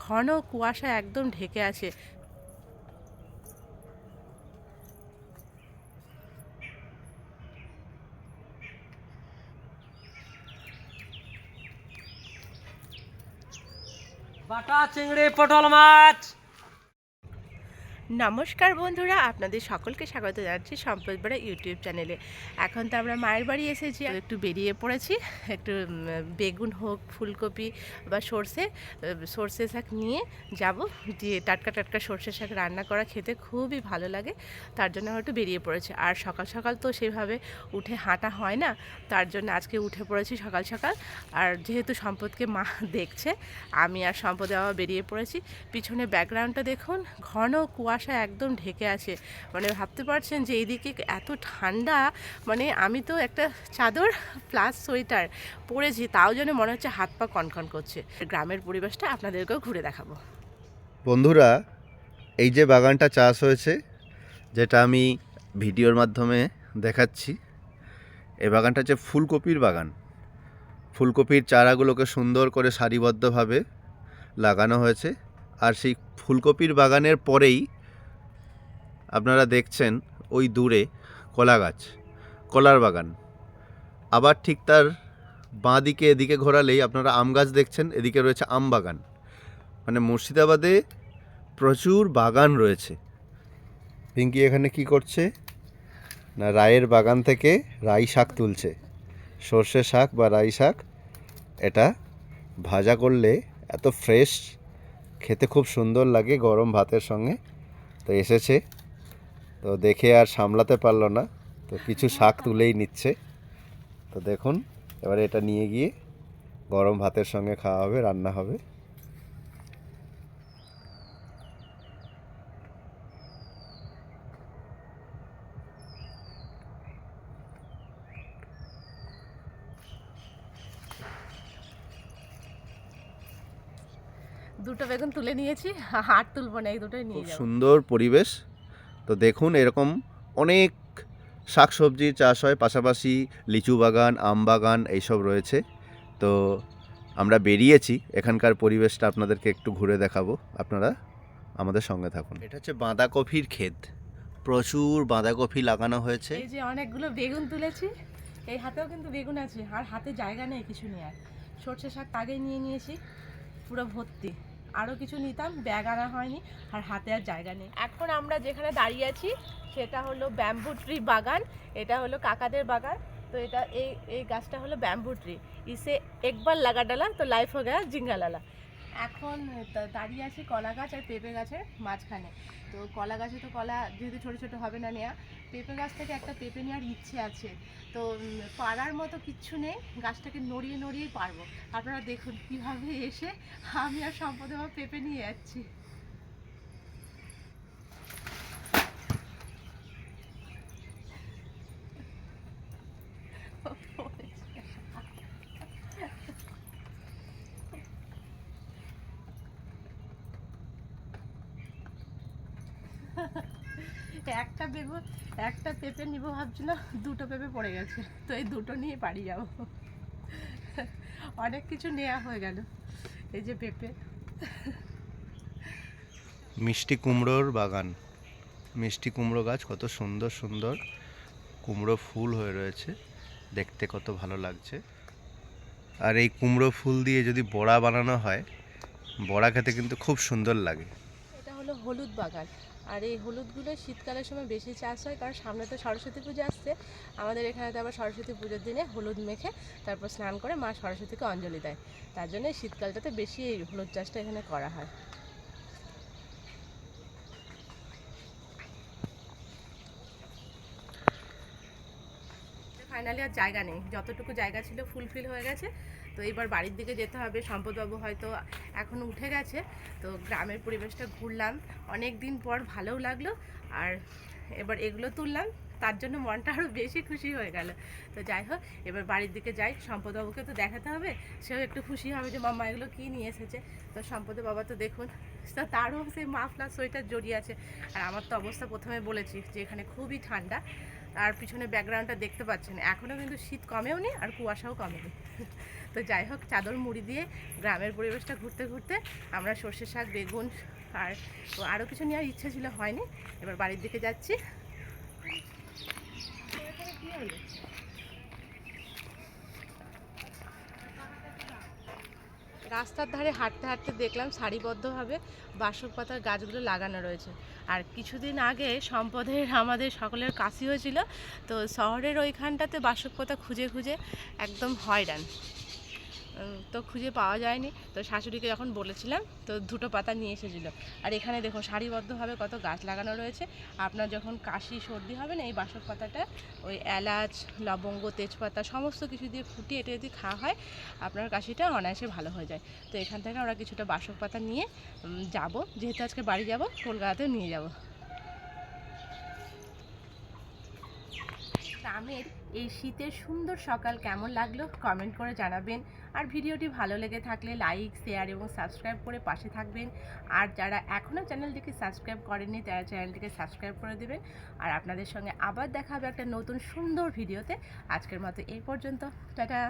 ঘন কুয়াশা একদম ঢেকে আছে। বাটা চিংড়ি পটল মাছ। নমস্কার বন্ধুরা, আপনাদের সকলকে স্বাগত জানাচ্ছি সম্পদ বেড়া ইউটিউব চ্যানেলে। এখন তো আমরা মায়ের বাড়ি এসেছি, একটু বেরিয়ে পড়েছি। একটু বেগুন হোক, ফুলকপি বা সর্ষে শাক নিয়ে যাব, দিয়ে টাটকা টাটকা সর্ষে শাক রান্না করা খেতে খুবই ভালো লাগে। তার জন্য আমরা একটু বেরিয়ে পড়েছি। আর সকাল সকাল তো সেভাবে উঠে হাঁটা হয় না, তার জন্য আজকে উঠে পড়েছি সকাল সকাল। আর যেহেতু সম্পদকে মা দেখছে, আমি আর সম্পদ বাবা বেরিয়ে পড়েছি। পিছনে ব্যাকগ্রাউন্ডটা দেখুন, ঘন কুয়াশা একদম ঢেকে আছে। মানে ভাবতে পারছেন যে এইদিকে এত ঠান্ডা, মানে আমি তো একটা চাদর প্লাস সোয়েটার পরেছি, তাও যেন মনে হচ্ছে হাত পা কনকন করছে। গ্রামের পরিবেশটা আপনাদেরকেও ঘুরে দেখাবো। বন্ধুরা, এই যে বাগানটা চাষ হয়েছে, যেটা আমি ভিডিওর মাধ্যমে দেখাচ্ছি, এই বাগানটা হচ্ছে ফুলকপির বাগান। ফুলকপির চারাগুলোকে সুন্দর করে সারিবদ্ধভাবে লাগানো হয়েছে। আর সেই ফুলকপির বাগানের পরেই আপনারা দেখছেন ওই দূরে কলা গাছ, কলার বাগান। আবার ঠিক তার বাঁ দিকে এদিকে ঘোরালেই আপনারা আম গাছ দেখছেন, এদিকে রয়েছে আম বাগান। মানে মুর্শিদাবাদে প্রচুর বাগান রয়েছে। পিঙ্কি এখানে কি করছে না, রায়ের বাগান থেকে রাই শাক তুলছে। সর্ষে শাক বা রাই শাক, এটা ভাজা করলে এত ফ্রেশ, খেতে খুব সুন্দর লাগে গরম ভাতের সঙ্গে। তো এসেছে, তো দেখে আর সামলাতে পারলো না, তো কিছু শাক তুলেই নিচ্ছে। তো দেখুন, এবারে এটা নিয়ে গিয়ে গরম ভাতের সঙ্গে খাওয়া হবে, রান্না হবে। দুটো বেগুন তুলে নিয়েছি, আর তুলবো না, এই দুটোই নিয়ে খুব যাবো। সুন্দর পরিবেশ। তো দেখুন, এরকম অনেক শাকসবজির চাষ হয়, পাশাপাশি লিচু বাগান, আম বাগান এইসব রয়েছে। তো আমরা বেরিয়েছি, এখানকার পরিবেশটা আপনাদেরকে একটু ঘুরে দেখাবো, আপনারা আমাদের সঙ্গে থাকুন। এটা হচ্ছে বাঁধাকপির ক্ষেত, প্রচুর বাঁধাকপি লাগানো হয়েছে। এই যে অনেকগুলো বেগুন তুলেছি, এই হাতেও কিন্তু বেগুন আছে, আর হাতে জায়গা নেই কিছু নেওয়ার। সর্ষে শাক আগেই নিয়ে নিয়েছি, পুরো ভর্তি। আরও কিছু নিতাম, ব্যাগ আনা হয়নি, আর হাতে আর জায়গা নেই। এখন আমরা যেখানে দাঁড়িয়ে আছি সেটা হলো ব্যাম্বু ট্রি বাগান। এটা হলো কাকাদের বাগান। তো এটা এই এই গাছটা হলো ব্যাম্বু ট্রি। ইসে একবার লাগা ডালা তো লাইফ হয়ে গেল জিঙ্গা লালা। এখন দাঁড়িয়ে আছি কলা গাছ আর পেঁপে গাছের মাঝখানে। তো কলা গাছে তো কলা যেহেতু ছোটো ছোটো হবে না নেওয়া, পেঁপে গাছ থেকে একটা পেঁপে নেওয়ার ইচ্ছে আছে। তো পারার মতো কিচ্ছু নেই, গাছটাকে নড়িয়ে নড়িয়ে পারবো। আপনারা দেখুন কীভাবে এসে আমি আর সম্পদে আমার পেঁপে নিয়ে যাচ্ছি। একটা পেঁপে নিব ভাবছিলাম, দুটো পেঁপে পড়ে গেছে, তো এই দুটো নিয়ে বাড়ি যাবো। অনেক কিছু নেওয়া হয়ে গেল। এই যে পেঁপে, মিষ্টি কুমড়োর বাগান, মিষ্টি কুমড়ো গাছ, কত সুন্দর সুন্দর কুমড়ো ফুল হয়ে রয়েছে, দেখতে কত ভালো লাগছে। আর এই কুমড়ো ফুল দিয়ে যদি বড়া বানানো হয়, বড়া খেতে কিন্তু খুব সুন্দর লাগে। এটা হলো হলুদ বাগান। আর এই হলুদগুলো শীতকালের সময় বেশি চাষ হয়, কারণ সামনে তো সরস্বতী পুজো আসছে। আমাদের এখানে তো আবার সরস্বতী পুজোর দিনে হলুদ মেখে তারপর স্নান করে মা সরস্বতীকে অঞ্জলি দেয়। তার জন্য শীতকালটাতে বেশি এই হলুদ চাষটা এখানে করা হয়। ফাইনালি আর জায়গা নেই, যতটুকু জায়গা ছিল ফুলফিল হয়ে গেছে। তো এবার বাড়ির দিকে যেতে হবে। সম্পদবাবু হয়তো এখন উঠে গেছে। তো গ্রামের পরিবেশটা ঘুরলাম, অনেক দিন পর ভালোও লাগলো। আর এবার এগুলো তুললাম, তার জন্য মনটা আরও বেশি খুশি হয়ে গেল। তো যাই হোক, এবার বাড়ির দিকে যাই, সম্পদবাবুকে তো দেখাতে হবে, সেও একটু খুশি হবে যে মাম্মা এগুলো কী নিয়ে এসেছে। তো সম্পদের বাবা তো দেখুন, তারও সেই মাফলার সোয়েটার জড়িয়ে আছে। আর আমার তো অবস্থা প্রথমে বলেছি যে এখানে খুবই ঠান্ডা। আর পিছনে ব্যাকগ্রাউন্ডটা দেখতে পাচ্ছেন, এখনও কিন্তু শীত কমেও নি আর কুয়াশাও কমেনি। তো যাই হোক, চাদর মুড়ি দিয়ে গ্রামের পরিবেশটা ঘুরতে ঘুরতে আমরা সর্ষে শাক, বেগুন আর আরও কিছু নেওয়ার ইচ্ছে ছিল, হয়নি। এবার বাড়ির দিকে যাচ্ছি। কি হলো? রাস্তার ধারে হাঁটতে হাঁটতে দেখলাম সারিবদ্ধভাবে বাসক পাতার গাছগুলো লাগানো রয়েছে। আর কিছুদিন আগে সম্পদের আমাদের সকলের কাশি হয়েছিল, তো শহরের ওইখানটাতে বাসক পাতা খুঁজে খুঁজে একদম হয়রান। তো খুঁজে পাওয়া যায়নি, তো শাশুড়িকে যখন বলেছিলাম তো দুটো পাতা নিয়ে এসেছিলো। আর এখানে দেখুন সারিবদ্ধভাবে কত গাছ লাগানো রয়েছে। আপনার যখন কাশি সর্দি হবে না, এই বাসক পাতাটা ওই এলাচ, লবঙ্গ, তেজপাতা সমস্ত কিছু দিয়ে ফুটিয়ে এটা যদি খাওয়া হয়, আপনার কাশিটা অনায়াসে ভালো হয়ে যায়। তো এখান থেকে আমরা কিছুটা বাসক পাতা নিয়ে যাব, যেহেতু আজকে বাড়ি যাব, কলকাতাতেও নিয়ে যাব। গ্রামের এই শীতের সুন্দর সকাল কেমন লাগলো কমেন্ট করে জানাবেন। আর ভিডিওটি ভালো লেগে থাকলে লাইক, শেয়ার এবং সাবস্ক্রাইব করে পাশে থাকবেন। আর যারা এখনও চ্যানেলটিকে সাবস্ক্রাইব করেননি তারা চ্যানেলটিকে সাবস্ক্রাইব করে দেবেন। আর আপনাদের সঙ্গে আবার দেখা হবে একটা নতুন সুন্দর ভিডিওতে। আজকের মতো এই পর্যন্ত, টাটা।